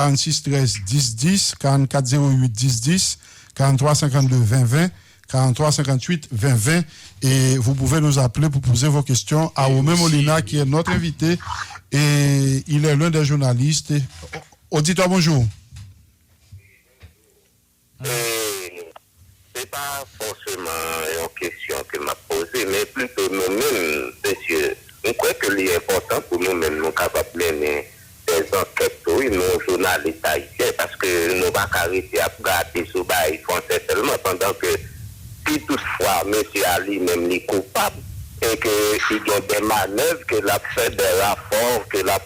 46 13 10 10, 44 08 10 10, 43 52 20 20, 43 58 20 20. Et vous pouvez nous appeler pour poser vos questions à Romain Molina, qui est notre invité. Et il est l'un des journalistes. Auditeur, bonjour. C'est pas forcément une question que m'a posée, mais plutôt nous-mêmes, monsieur. Je crois que l'important pour nous-mêmes, nous capables de mener des enquêtes, oui, nous journalistes haïtiens, parce que nous ne pouvons pas arrêter à regarder ce bail français seulement, pendant que si toutefois, monsieur Ali même les coupable, et qu'il y a des manœuvres que l'a fait, des rapports que l'a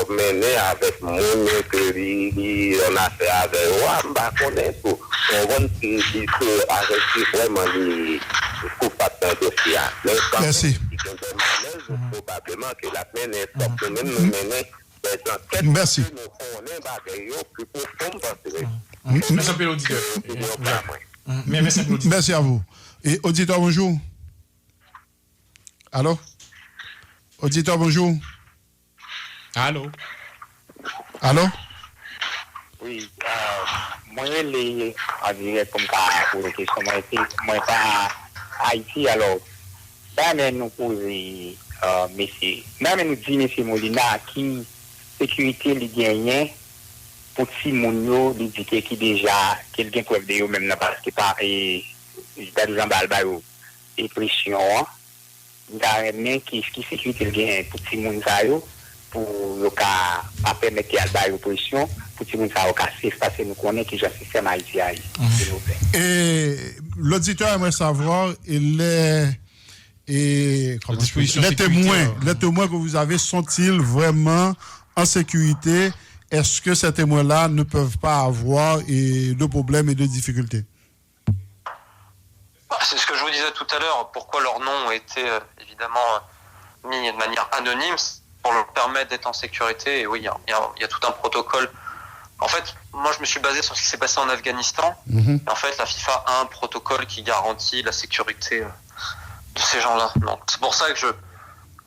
mené avec mon que on a fait avec moi, on connaît tout. On voit qu'il faut arrêter vraiment les coupables d'un dossier. Mais quand Merci. il y a des manœuvres, probablement que la peine est forte, même nous mener des enquêtes. Merci. Nous connaissons des plus profondes parce que... Merci un peu l'auditeur. Merci à vous. Et auditeur, bonjour. Allô? Auditeur, bonjour. Allô? Allô? Oui, moi, les en direct comme ça, pour les questions, moi, pas Haïti, alors, même nous poser, messieurs, même nous dit, monsieur Molina, qui sécurité les gagnants, pour si mon l'indiquer qui déjà, quelqu'un peut de eux même, parce que pas, et, dans les emballes, et pression, mais qui sécurité le gain pour si mon pour le cas, pas permettre qu'il y ait de pression, pour que nous ayons cassé, parce que nous connaissons que le système haïtien. Et l'auditeur aimerait savoir, les témoins que vous avez sont-ils vraiment en sécurité? Est-ce que ces témoins-là ne peuvent pas avoir de problèmes et de difficultés? C'est ce que je vous disais tout à l'heure. Pourquoi leur nom a été évidemment mis de manière anonyme, pour leur permettre d'être en sécurité. Et oui, il y a tout un protocole. En fait, moi, je me suis basé sur ce qui s'est passé en Afghanistan. Et en fait, la FIFA a un protocole qui garantit la sécurité de ces gens-là. Donc, c'est pour ça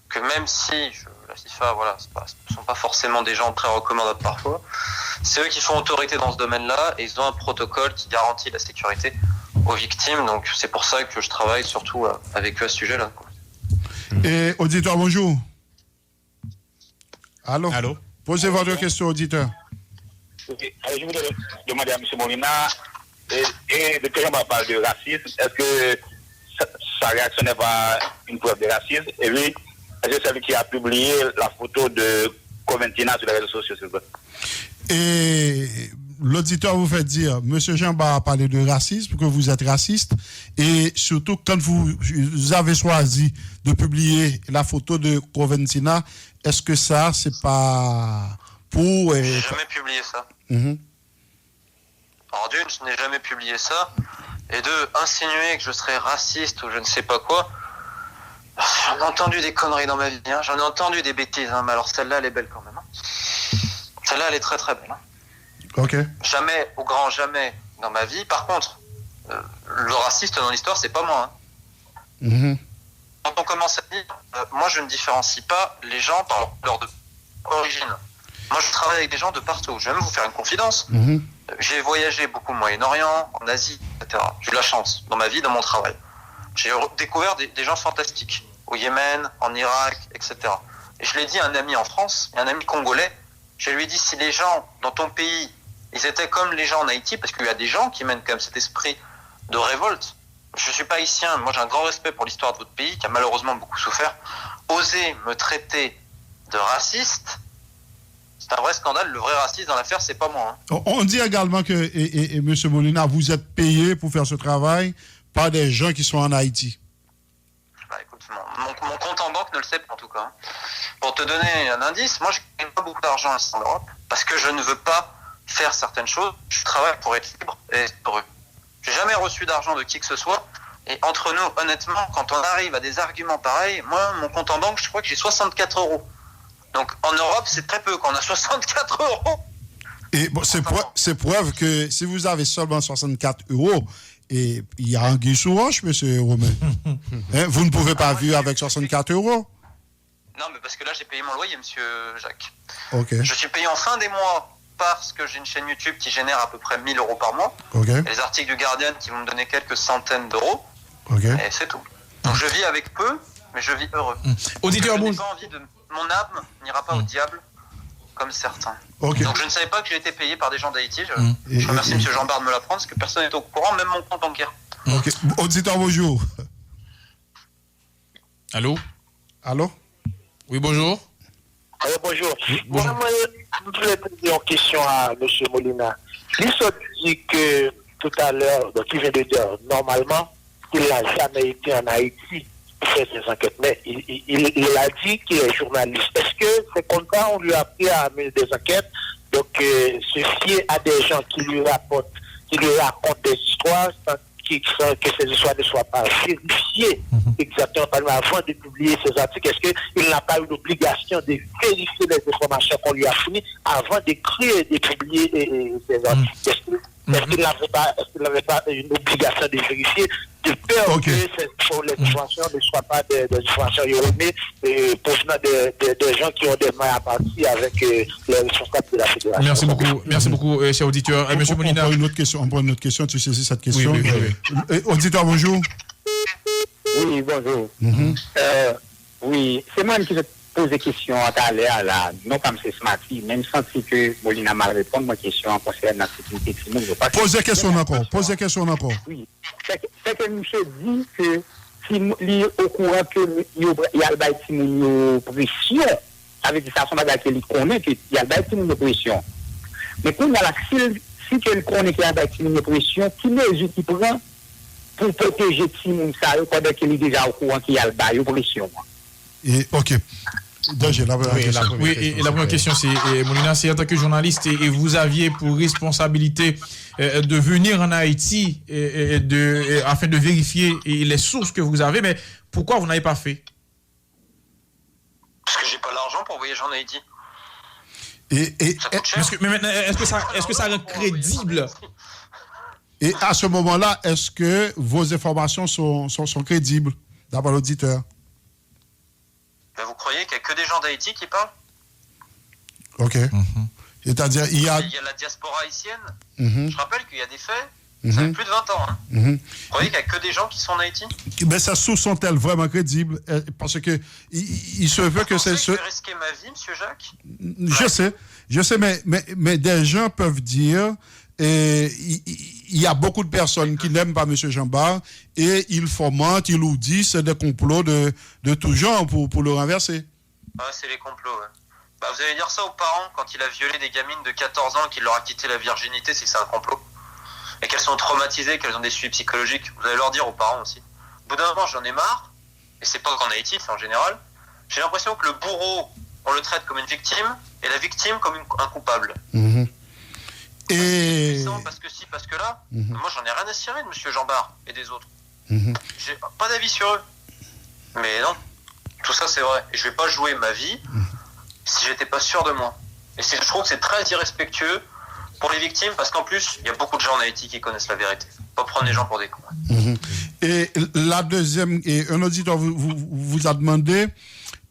que même si la FIFA, voilà, ce sont pas forcément des gens très recommandables parfois, c'est eux qui font autorité dans ce domaine-là et ils ont un protocole qui garantit la sécurité aux victimes. Donc, c'est pour ça que je travaille surtout avec eux à ce sujet-là. Et auditeur, bonjour. Allô? Allô? Posez votre question, auditeur. Je voudrais demander à M. Molina, et de quel moment on parle de racisme, est-ce que sa réaction n'est pas une preuve de racisme? Et oui, est-ce que celui qui a publié la photo de Coventina sur les réseaux sociaux, s'il vous plaît? Et l'auditeur vous fait dire, M. Jean-Bart a parlé de racisme, que vous êtes raciste, et surtout quand vous avez choisi de publier la photo de Coventina, est-ce que ça, c'est pas pour... J'ai jamais publié ça. Alors d'une, je n'ai jamais publié ça, et deux, insinuer que je serais raciste ou je ne sais pas quoi, j'en ai entendu des conneries dans ma vie, hein. J'en ai entendu des bêtises, hein. Mais alors celle-là, elle est belle quand même. Hein. Celle-là, elle est très très belle. Hein. Ok. Jamais, au grand jamais dans ma vie. Par contre, le raciste dans l'histoire, c'est pas moi. Hein. Quand on commence à dire, moi je ne différencie pas les gens par leur origine. Moi je travaille avec des gens de partout. Je vais même vous faire une confidence. J'ai voyagé beaucoup au Moyen-Orient, en Asie, etc. J'ai eu la chance dans ma vie, dans mon travail. J'ai découvert des gens fantastiques. Au Yémen, en Irak, etc. Et je l'ai dit à un ami en France, et un ami congolais. Je lui ai dit, si les gens dans ton pays, ils étaient comme les gens en Haïti, parce qu'il y a des gens qui mènent quand même cet esprit de révolte. Je ne suis pas haïtien, moi j'ai un grand respect pour l'histoire de votre pays, qui a malheureusement beaucoup souffert. Oser me traiter de raciste, c'est un vrai scandale. Le vrai raciste dans l'affaire, c'est pas moi. Hein. On dit également que, et M. Molina, vous êtes payé pour faire ce travail par des gens qui sont en Haïti. Bah, écoute, mon compte en banque ne le sait pas en tout cas. Hein. Pour te donner un indice, moi je ne gagne pas beaucoup d'argent ici en Europe, parce que je ne veux pas faire certaines choses. Je travaille pour être libre et heureux. J'ai jamais reçu d'argent de qui que ce soit. Et entre nous, honnêtement, quand on arrive à des arguments pareils, moi, mon compte en banque, je crois que j'ai 64 €. Donc en Europe, c'est très peu quand on a 64 €. Et bon, c'est preuve que si vous avez seulement 64 €, et il y a un guille sous roche, M. Romain. Hein, vous ne pouvez pas vivre avec 64 €. Non, mais parce que là, j'ai payé mon loyer, monsieur Jacques. Ok. Je suis payé en fin des mois parce que j'ai une chaîne YouTube qui génère à peu près 1 000 € par mois. Ok. Et les articles du Guardian qui vont me donner quelques centaines d'euros. Ok. Et c'est tout. Donc je vis avec peu, mais je vis heureux. Auditeur, Je n'ai bonjour. pas envie de... Mon âme n'ira pas au diable comme certains. Ok. Donc je ne savais pas que j'ai été payé par des gens d'Haïti. Et- Je remercie M. Jean-Bart de me l'apprendre parce que personne n'est au courant, même mon compte bancaire. Ok. Auditeur, bonjour. Allô? Allô? Oui, bonjour. Bonjour. bonjour. Moi, je voulais poser une question à M. Molina. Il se dit que tout à l'heure, donc il vient de dire normalement qu'il n'a jamais été en Haïti pour faire ses enquêtes, mais il a dit qu'il est journaliste. Est-ce que c'est comme ça on lui a appris à mener des enquêtes, donc se fier à des gens qui lui racontent des histoires sans que ces histoires ne soient pas vérifiées exactement avant de publier ces articles? Est-ce qu'il n'a pas eu l'obligation de vérifier les informations qu'on lui a fournies avant d'écrire et de publier ces articles? Est-ce qu'il n'avait pas une obligation de vérifier, de peur que les informations ne soient pas des informations erronées provenant des gens qui ont des mains à partir avec les responsables de la fédération? Merci beaucoup, cher auditeur. Monsieur Molina. On prend une autre question, tu saisis cette question. Oui. Auditeur, bonjour. Oui, bonjour. Oui, c'est moi qui vais poser question à l'heure là, non comme c'est Smati, même senti que Molina mal répondre à ma question concernant la sécurité civile. Posez question encore. Oui, c'est que monsieur dit que si il est au courant que il y a le pression, avec ça, son bagage qu'il connaît qu'il y a le pression. Mais quand il y a la si il connaît qu'il y a le pression, qui mesure qu'il prend pour protéger Timoun ça, pendant qu'il est déjà au courant qu'il y a le pression. Ok. Donc, j'ai la première question. Oui, et la première question, c'est, Molina, c'est en tant que journaliste, et vous aviez pour responsabilité de venir en Haïti afin de vérifier les sources que vous avez, mais pourquoi vous n'avez pas fait? Parce que j'ai pas l'argent pour voyager en Haïti. Ça coûte cher. Mais maintenant, est-ce que ça rend crédible? Et à ce moment-là, est-ce que vos informations sont crédibles, d'après l'auditeur? Ben, vous croyez qu'il n'y a que des gens d'Haïti qui parlent? Ok. C'est-à-dire, il y a la diaspora haïtienne. Mhm. Je rappelle qu'il y a des faits. Ça fait plus de 20 ans. Hein. Vous croyez qu'il n'y a que des gens qui sont en Haïti? Mais ces sources sont-elles vraiment crédibles? Parce que il se veut que c'est... Je vais risquer ma vie, monsieur Jacques? Je sais, mais des gens peuvent dire... il y a beaucoup de personnes qui n'aiment pas M. Jean-Bart et ils fomentent, ils nous disent c'est des complots de tout genre pour le renverser. Ouais, c'est les complots, ouais. Bah, vous allez dire ça aux parents quand il a violé des gamines de 14 ans et qu'il leur a quitté la virginité, c'est que c'est un complot. Et qu'elles sont traumatisées, qu'elles ont des suivis psychologiques. Vous allez leur dire aux parents aussi. Au bout d'un moment, j'en ai marre, et c'est pas qu'en Haïti, c'est en général. J'ai l'impression que le bourreau, on le traite comme une victime, et la victime comme un coupable. Et... Parce que si, parce que là, moi j'en ai rien à cirer de M. Jean-Bart et des autres. J'ai pas d'avis sur eux. Mais non, tout ça c'est vrai. Et je vais pas jouer ma vie si j'étais pas sûr de moi. Et je trouve que c'est très irrespectueux pour les victimes, parce qu'en plus, il y a beaucoup de gens en Haïti qui connaissent la vérité. Pas prendre les gens pour des cons. Et la deuxième, et un auditeur vous a demandé,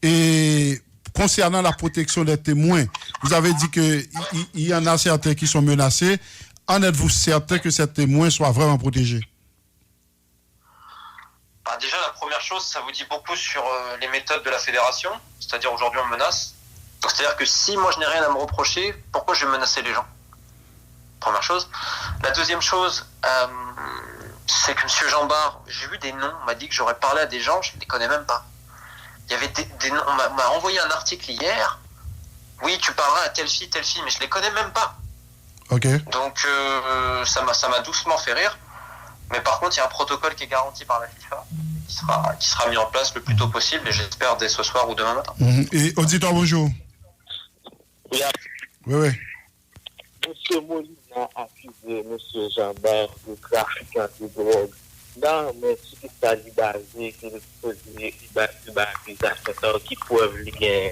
et concernant la protection des témoins, vous avez dit qu'il y en a certains qui sont menacés. En êtes-vous certain que ces témoins soient vraiment protégés? Bah, déjà, la première chose, ça vous dit beaucoup sur les méthodes de la fédération. C'est-à-dire, aujourd'hui, on menace. Donc, c'est-à-dire que si moi, je n'ai rien à me reprocher, pourquoi je vais menacer les gens? Première chose. La deuxième chose, c'est que M. Jean-Bart, j'ai vu des noms, on m'a dit que j'aurais parlé à des gens, je ne les connais même pas. Il y avait des noms, on m'a envoyé un article hier. Oui, tu parleras à telle fille, mais je les connais même pas. Ok. Donc ça m'a doucement fait rire. Mais par contre, il y a un protocole qui est garanti par la FIFA, qui sera mis en place le plus tôt possible, et j'espère dès ce soir ou demain matin. Et auditeur, bonjour. Oui. M. Molina a accusé M. Jean-Bart de trafic de drogue. Non, mais si tu as basé, qu'il faisait une accusation qui preuve les gains.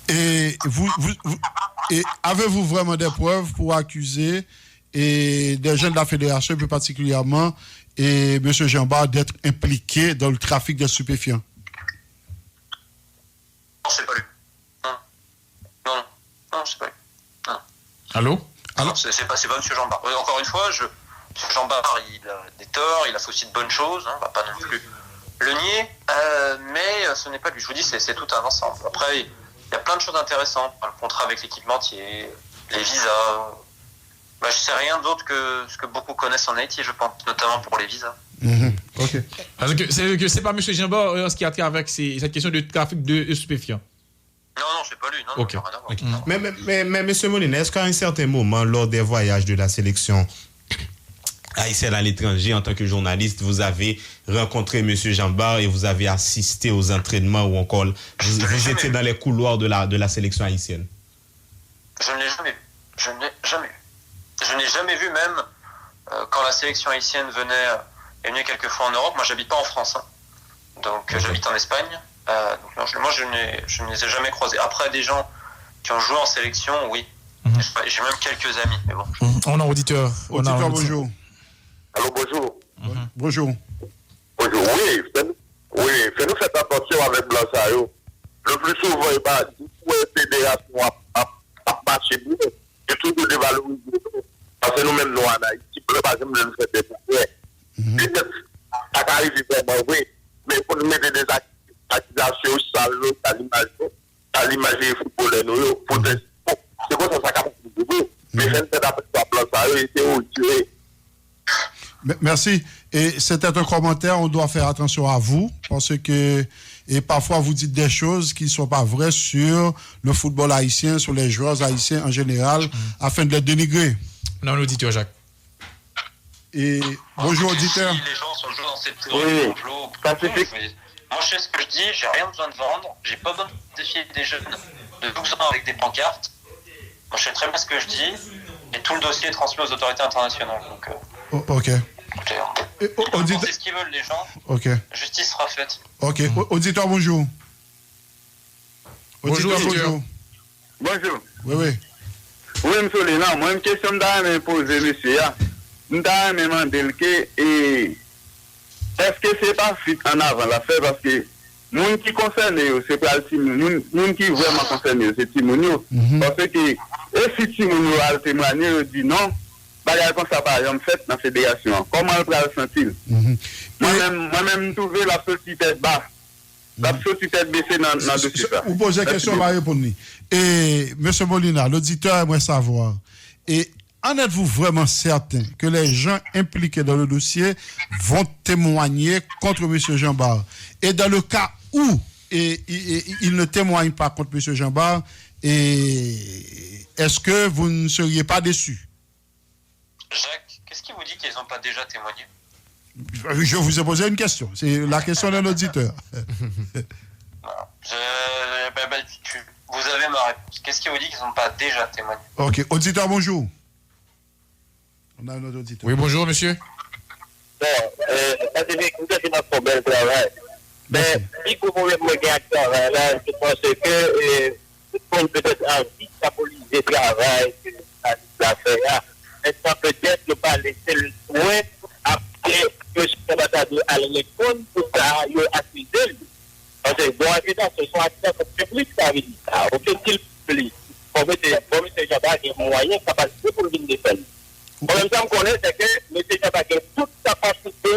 Et et avez-vous vraiment des preuves pour accuser et des jeunes de la fédération, plus particulièrement, et M. Jean-Bart d'être impliqué dans le trafic de stupéfiants? Non, c'est pas lui. Non, c'est pas lui. Non. Allô? Alors, c'est pas M. Jean Bart. Encore une fois, M. Jean Bart, il a des torts, il a fait aussi de bonnes choses, on va pas non plus le nier, mais ce n'est pas lui. Je vous dis, c'est tout un ensemble. Après, il y a plein de choses intéressantes, le contrat avec l'équipementier, les visas. Je sais rien d'autre que ce que beaucoup connaissent en Haïti, je pense, notamment pour les visas. Ok. Parce que c'est pas M. Jean Bart ce qui a trait avec cette question de trafic de stupéfiants. Non, c'est pas lui. Non, Ok. rien à voir. Ok. Mais M. Molina, est-ce qu'à un certain moment, lors des voyages de la sélection haïtienne à l'étranger, en tant que journaliste, vous avez rencontré M. Jean Bart et vous avez assisté aux entraînements ou encore vous étiez dans les couloirs de la sélection haïtienne? Je ne l'ai jamais vu. Je n'ai jamais vu même quand la sélection haïtienne est venue quelques fois en Europe. Moi, j'habite pas en France, hein. Donc j'habite en Espagne. Donc, non, moi, je ne les ai jamais croisés. Après, des gens qui ont joué en sélection, oui. J'ai même quelques amis, mais bon. On a un auditeur. Auditeur, bonjour. Allô, bonjour. Bonjour. Bonjour. Oui, fais-nous faire attention avec Blanc-Sayo. Le plus souvent, il va dire que la fédération a marché bien. Et tout de dévaloriser. Parce que nous-mêmes, nous, en Haïti, par exemple, nous faisons des progrès. Peut-être, ça arrive vraiment, oui. Mais pour nous mettre des accusations sales à l'image des footballeurs, c'est quoi ça capable de dire? Mais je ne sais pas si Blanc-Sayo était retiré. Merci. Et c'était un commentaire, on doit faire attention à vous, parce que et parfois vous dites des choses qui ne sont pas vraies sur le football haïtien, sur les joueurs haïtiens en général, afin de les dénigrer. On a un auditeur, Jacques. Et bonjour auditeur. Si les gens sont joués dans cette théorie de complot, moi je sais ce que je dis, j'ai rien besoin de vendre, j'ai pas besoin de défier des jeunes de 12 ans avec des pancartes. Moi je sais très bien ce que je dis, et tout le dossier est transmis aux autorités internationales. Donc, Ok. écoutez, Auditeur. c'est ce qu'ils veulent les gens, Ok. justice sera faite. Ok. Auditeur, bonjour. Bonjour, auditeur. Bonjour. Oui. Oui, M. Léna, moi, une question que je poser, monsieur. Je me demande est-ce que c'est pas fit en avant la fait parce que nous qui concernent, c'est pas le Timoun, nous qui vraiment concernés, c'est Timoun. Parce que, et si Timoun a témoigné, dit non, bagarre comme ça, par exemple, fait dans la fédération. Comment on peut le sentir? Moi-même, je trouve la sortie tête basse. La sortie tête baissée dans le dossier. Vous posez la question, on va répondre. Et M. Molina, l'auditeur aimerait savoir, et en êtes-vous vraiment certain que les gens impliqués dans le dossier vont témoigner contre M. Jean Bart? Et dans le cas où ils ne témoignent pas contre M. Jean Bart, est-ce que vous ne seriez pas déçus? Jacques, qu'est-ce qui vous dit qu'ils n'ont pas déjà témoigné? Je vous ai posé une question. C'est la question d'un auditeur. Vous avez ma réponse. Qu'est-ce qui vous dit qu'ils n'ont pas déjà témoigné? Ok. Auditeur, bonjour. On a un autre auditeur. Oui, bonjour, monsieur. Bon, ça c'est notre bel travail. Mais si vous voulez me regarder travail là, je pense que on peut-être envie de diaboliser le travail que la fait là. Et ça peut-être ne pas laisser le soin après que ce bataille à l'école pour ça, il a accusé. Parce que bon, évidemment, ce sont acteurs publics, ça veut dire ça. Au fait, il public. Pour mettre des moyens capacités pour venir défendre. En même temps, on connaît, c'est que M. Jabak a toute capacité,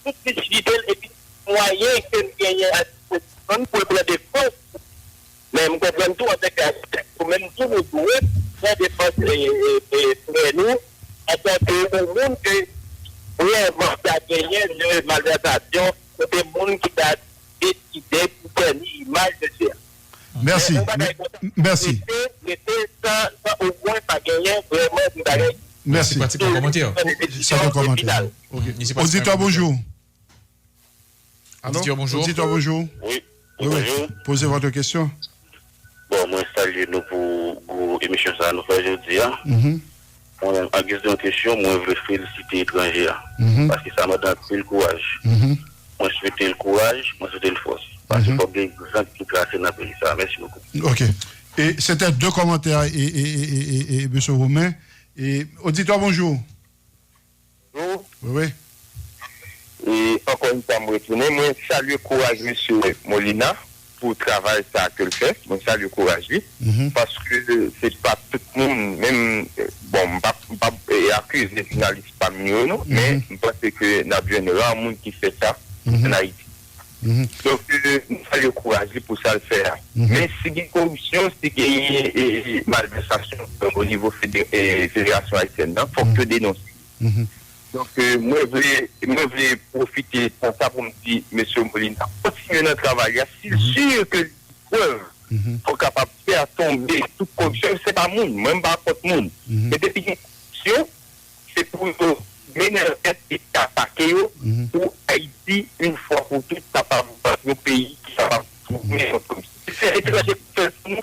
toute lucidité et puis moyens qu'il gagne à disposition pour la défense. Mais nous comprenons tout en tant que même tout nous jouer, la défense et nous, en tant que monde qui a gagné de malversation, c'est des gens qui ont décidé pour faire une image de ça. Merci. Merci. Ça, au moins, pas gagné vraiment du bagage. Merci. C'est pas un commentaire. C'est un commentaire. Auditeur, bonjour. Auditeur, bonjour. Auditeur, bonjour. Oui. Oui. Posez votre question. Bon, moi, salut nous pour l'émission ça nous fait aujourd'hui. En guise d'une question, moi, je veux féliciter l'étranger. Parce que ça m'a donné le courage. Moi, je souhaite le courage, moi, je souhaite le force. Parce qu'il faut que les gens qui tracent dans le pays. Merci beaucoup. OK. Et c'était deux commentaires, et M. Romain. Et auditeur, bonjour. Bonjour. Oui. Et encore une fois, moi, salue le courage, M. Molina. pour travailler ça que le fait. Bon, ça le courage, parce que c'est pas tout le monde, même, bon, pas accuse les journalistes pas mieux, non, mais je pense que n'a bien un monde qui fait ça en Haïti. Donc, ça le courage pour ça le faire. Mais si il y a corruption, si il y a malversation au niveau fédération haïtienne, il faut que dénoncer. Donc, moi, je voulais profiter de ça pour me dire, M. Molina, continuez notre travail. C'est sûr que preuve, il faut capable de faire tomber toute corruption. C'est pas monde, même pas contre monde. Mais depuis une corruption, c'est pour mener la tête et attaquer pour Haïti, une fois pour toutes, capable de nos pays qui sont capables de trouver notre corruption. C'est étranger pour nous.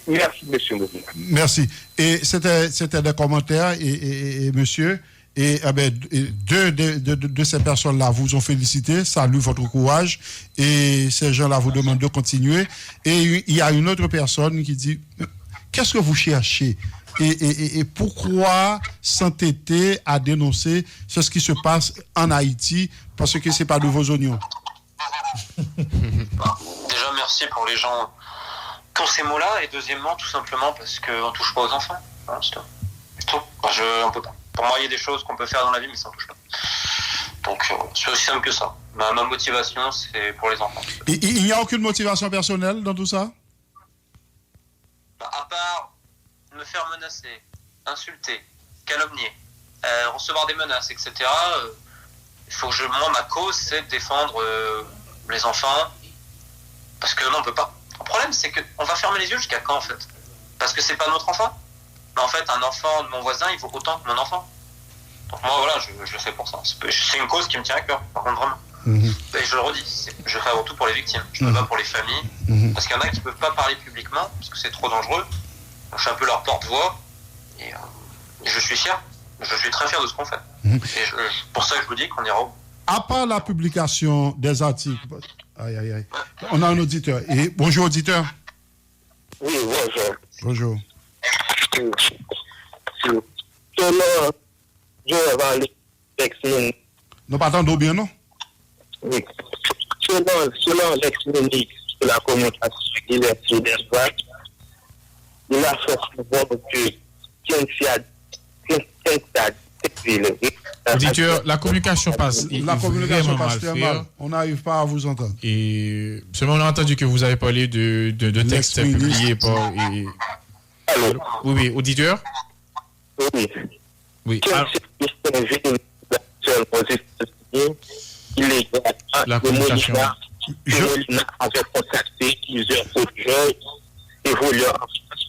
Merci, M. Molina. Merci. Et c'était des commentaires, et monsieur. Et deux de ces personnes-là vous ont félicité, saluent votre courage, et ces gens-là vous demandent de continuer. Et il y a une autre personne qui dit, qu'est-ce que vous cherchez et pourquoi s'entêter à dénoncer ce qui se passe en Haïti, parce que c'est pas de vos oignons? Déjà, merci pour les gens pour ces mots-là, et deuxièmement, tout simplement parce qu'on ne touche pas aux enfants. Voilà, c'est tout. On peut pas. Pour moi, il y a des choses qu'on peut faire dans la vie, mais ça ne touche pas. Donc, c'est aussi simple que ça. Ma motivation, c'est pour les enfants. Et il n'y a aucune motivation personnelle dans tout ça? À part me faire menacer, insulter, calomnier, recevoir des menaces, etc., il faut que moi, ma cause, c'est de défendre les enfants, parce que non, on ne peut pas. Le problème, c'est qu'on va fermer les yeux jusqu'à quand, en fait? Parce que c'est pas notre enfant. Mais en fait, un enfant de mon voisin, il vaut autant que mon enfant. Donc moi, voilà, je le fais pour ça. C'est une cause qui me tient à cœur, par contre, vraiment. Et je le redis, je fais avant tout pour les victimes. Je me bats pour les familles, parce qu'il y en a qui ne peuvent pas parler publiquement, parce que c'est trop dangereux. Donc, je suis un peu leur porte-voix, et je suis fier. Je suis très fier de ce qu'on fait. Et pour ça que je vous dis qu'on ira au bout. À part la publication des articles... Aïe. On a un auditeur. Et bonjour, auditeur. Oui, bonjour. Bonjour. Selon Nous partons bien, non? Oui. Selon l'ex-ministre de la communication, il a fait savoir que Auditeur, la communication passe. La communication passe très frère. mal. On n'arrive pas à vous entendre. Et seulement on a entendu que vous avez parlé de textes publiés par... Allô? Oui, auditeur? Oui. La communication. Je avait contacté plusieurs producteurs évoluant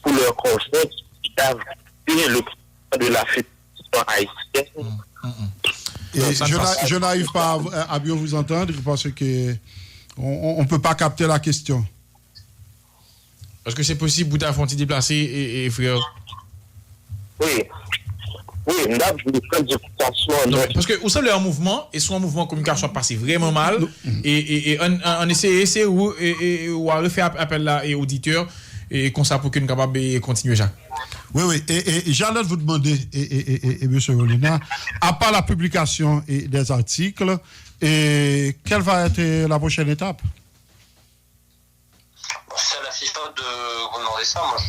pour leur conjoint qui avaient le plan de la fédération haïtienne. Et je n'arrive pas à bien vous entendre parce que on ne peut pas capter la question. Est-ce que c'est possible vous d'avoir déplacé et frère? Oui, là, je vais prendre des communications. Parce que vous savez, un mouvement, et soit un mouvement de communication passé vraiment mal, et on essaie ou à refaire appel là et auditeurs, et comme ça pour que nous capables de continuer, Jacques. Oui. Et j'allais vous demander, et M. Molina, à part la publication des articles, quelle va être la prochaine étape? C'est à la FIFA de vous demander ça. Moi, je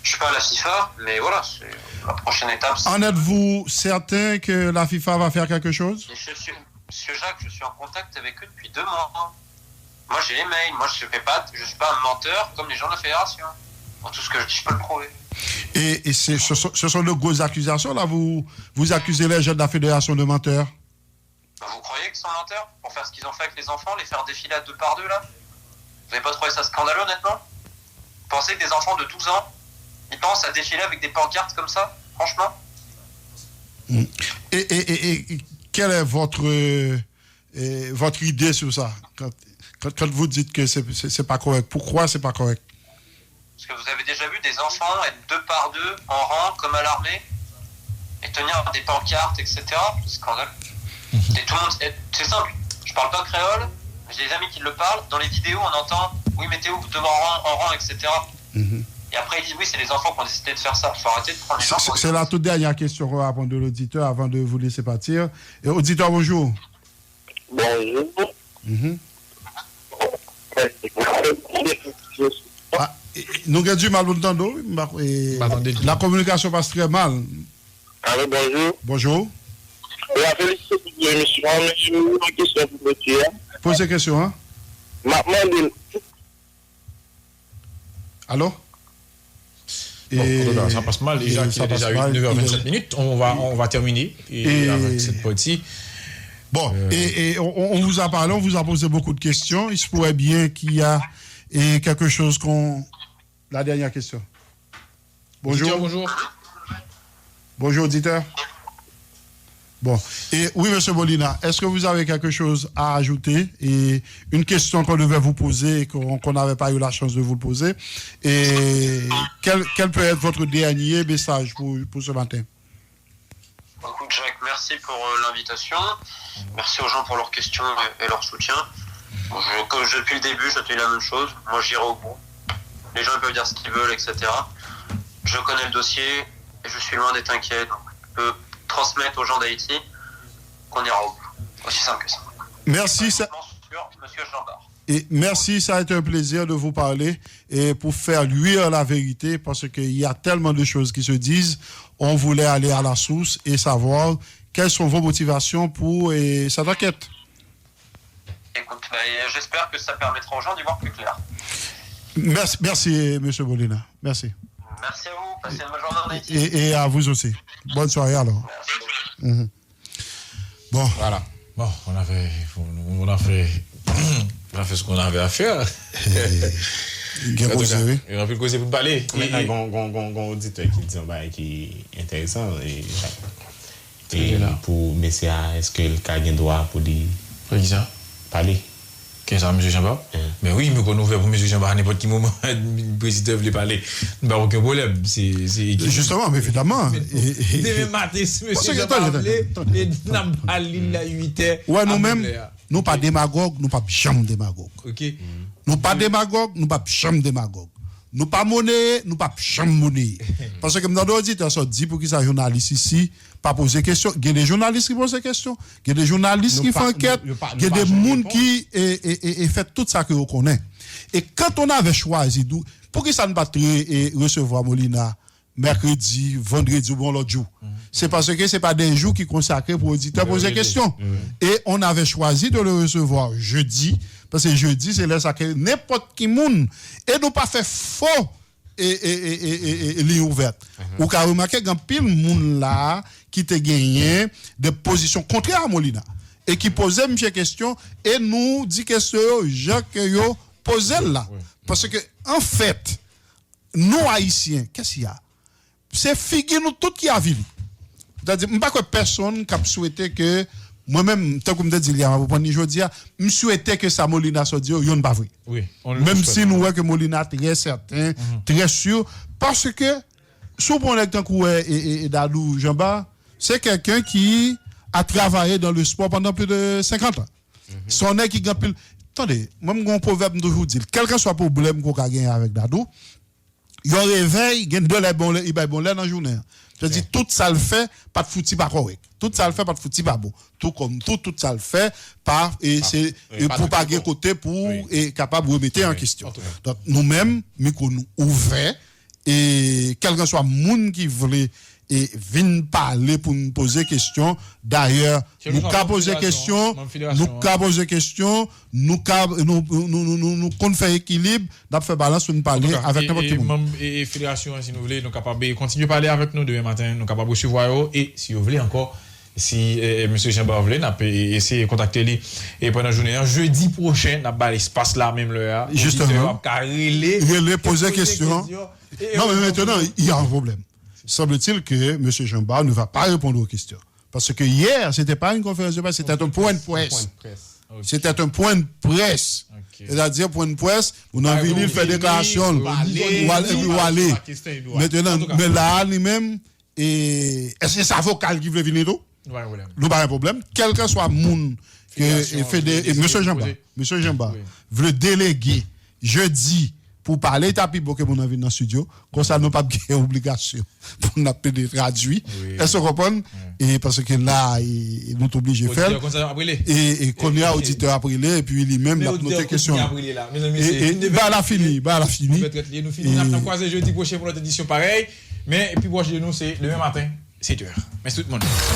suis pas à la FIFA, mais voilà, c'est la prochaine étape. En êtes-vous certain que la FIFA va faire quelque chose? Monsieur Jacques, je suis en contact avec eux depuis 2 mois. Moi, j'ai les mails. Moi, je suis pas un menteur comme les gens de la fédération. Bon, tout ce que je dis, je peux le prouver. Et ce sont de grosses accusations, là. Vous accusez les jeunes de la fédération de menteurs? Vous croyez qu'ils sont menteurs pour faire ce qu'ils ont fait avec les enfants, les faire défiler à 2 par 2, là? Vous n'avez pas trouvé ça scandaleux, honnêtement? Vous pensez que des enfants de 12 ans, ils pensent à défiler avec des pancartes comme ça? Franchement? Et quelle est votre idée sur ça? Quand vous dites que c'est pas correct, pourquoi c'est pas correct? Parce que vous avez déjà vu des enfants être 2 par 2 en rang, comme à l'armée, et tenir des pancartes, etc. C'est scandaleux. Et tout le monde, c'est simple. Je parle pas créole, j'ai des amis qui le parlent. Dans les vidéos, on entend oui, mettez-vous devant en rang, etc. Et après, ils disent oui, c'est les enfants qui ont décidé de faire ça. Il faut arrêter de prendre les gens. C'est la toute dernière question qu'on va répondre de l'auditeur avant de vous laisser partir. Et auditeur, bonjour. Bonjour. Ah, nous avons du mal d'entendre. La communication passe très mal. Allô, bonjour. Bonjour. Félicitations, monsieur. J'ai une question pour monsieur. Posez question, hein? Allô? Ça passe mal déjà, il est déjà 9h27 minutes. On va terminer avec cette partie. Bon, et on vous a parlé, on vous a posé beaucoup de questions. Il se pourrait bien qu'il y a quelque chose qu'on... La dernière question. Bonjour. Bonjour. Bonjour, auditeur. Bon, et oui, M. Molina, est-ce que vous avez quelque chose à ajouter? Et une question qu'on devait vous poser et qu'on n'avait pas eu la chance de vous le poser. Et quel peut être votre dernier message pour ce matin? Écoute, Jacques, merci pour l'invitation. Merci aux gens pour leurs questions et leur soutien. Comme depuis le début, je te dis la même chose. Moi, j'irai au bout. Les gens peuvent dire ce qu'ils veulent, etc. Je connais le dossier et je suis loin d'être inquiet. Donc, je peux transmettre aux gens d'Haïti qu'on ira au bout. Aussi simple que ça. Merci. Sur Monsieur Jambard. Et merci, ça a été un plaisir de vous parler et pour faire luire la vérité parce qu'il y a tellement de choses qui se disent. On voulait aller à la source et savoir quelles sont vos motivations pour cette enquête. Écoute, j'espère que ça permettra aux gens d'y voir plus clair. Merci M. Molina. Merci. Merci à vous. Passez une bonne journée en Haïti. Et à vous aussi. Bonne soirée alors. Merci. Bon. Voilà. Bon, on a fait ce qu'on avait à faire. Il a pu causer pour parler. Il y a un auditeur qui dit qui est intéressant. Et pour Messia, est-ce que le cas a droit pour dire parler? Qu'est-ce que ça, M. Jambard? Mais oui, mais qu'on ouvre pour M. Jambard à n'importe quel moment, le président veut parler. Il n'y a aucun problème. Justement, mais évidemment. Demain matin, si M. Jambard voulait, nous n'avons pas la 8h. Ouais, nous-mêmes, nous pas démagogues, nous pas jamais démagogues. Ok. Nous pas démagogues, nous pas jamais démagogues. Nous pas monnaie, nous pas jamais monnaie. Parce que dans l'audit, ça dit pour qui ça journaliste ici, pas poser question. Il y a des journalistes qui posent des questions. Il y a des journalistes qui font enquête. Il y a des gens qui fait tout ça que vous connaissez. Et quand on avait choisi, pour qui ça ne pas recevoir Molina mercredi, vendredi ou bon l'autre jour? C'est parce que ce n'est pas des jours qui sont consacrés pour auditeurs poser des questions. Et on avait choisi de le recevoir jeudi. Parce que jeudi, c'est là que n'importe qui monde et nous pas fait faux et ligne ouverte. Ou qu'a remarqué qu'il y a pile monde là qui te gagné des positions contraires à Molina et qui posait une question et nous dit que ce Jacques yo posait là. Parce que en fait, nous haïtiens, qu'est-ce qu'il y a? C'est figure nous tout qui a vécu. C'est-à-dire pas que personne qui a souhaité que moi-même, tant que je me dis, je souhaitais que ça Molina soit dit, yon pas vrai. Oui, même si nous voyons que Molina est très certain, très sûr, parce que, sous mon exemple, et Dadou Jambard, c'est quelqu'un qui a travaillé dans le sport pendant plus de 50 ans. Son nez qui gagne plus. Attendez, moi, mon proverbe de vous dire, quel que soit le problème qu'on a gagné avec Dadou, il réveille, il gagne de l'air bon, il va bon l'air dans la journée. Je dis, tout ça le fait, pas de foutu, pas correct. Tout ça le fait, pas de foutu, pas bon. Tout comme tout ça le fait, c'est pour pas gagner côté pour être capable de remettre en question. Donc, nous-mêmes, nous ouverts, et quel que soit le monde qui voulait et viennent parler pour nous poser question. D'ailleurs, nous qu'à poser question, nous qu'on fait équilibre, nous fait balance pour nous parler avec n'importe qui. Et fédération, si vous voulez, nous capables de continuer à parler avec nous demain matin, nous capables de recevoir et si vous voulez encore. Si M. Jambard voulait, on peut essayer de contacter lui et pendant la journée, jeudi prochain, on a l'espace là même là. Justement. Relais, poser question. Non, mais maintenant, il y a un problème. Semble-t-il que M. Jambard ne va pas répondre aux questions. Parce que hier, ce n'était pas une conférence de presse, c'était un point de presse. C'était un point de presse. C'est-à-dire, point de presse, on a venu faire déclaration, ou aller. Maintenant, mais là, lui-même, est-ce que c'est avocat qui veut venir d'où? Nous pas un problème. Quel que soit le monde que M. Jambard veut déléguer jeudi pour parler tapis pour que mon envie dans le studio comme ça nous pas de obligation pour nous appeler traduire est-ce que vous comprenez et parce que là il nous oblige à faire et qu'on a auditeur après et puis lui-même l'a noté question et bah la fini nous finissons croiser jeudi prochain pour notre édition pareil mais et puis proche de nous c'est le même matin 7h merci tout le monde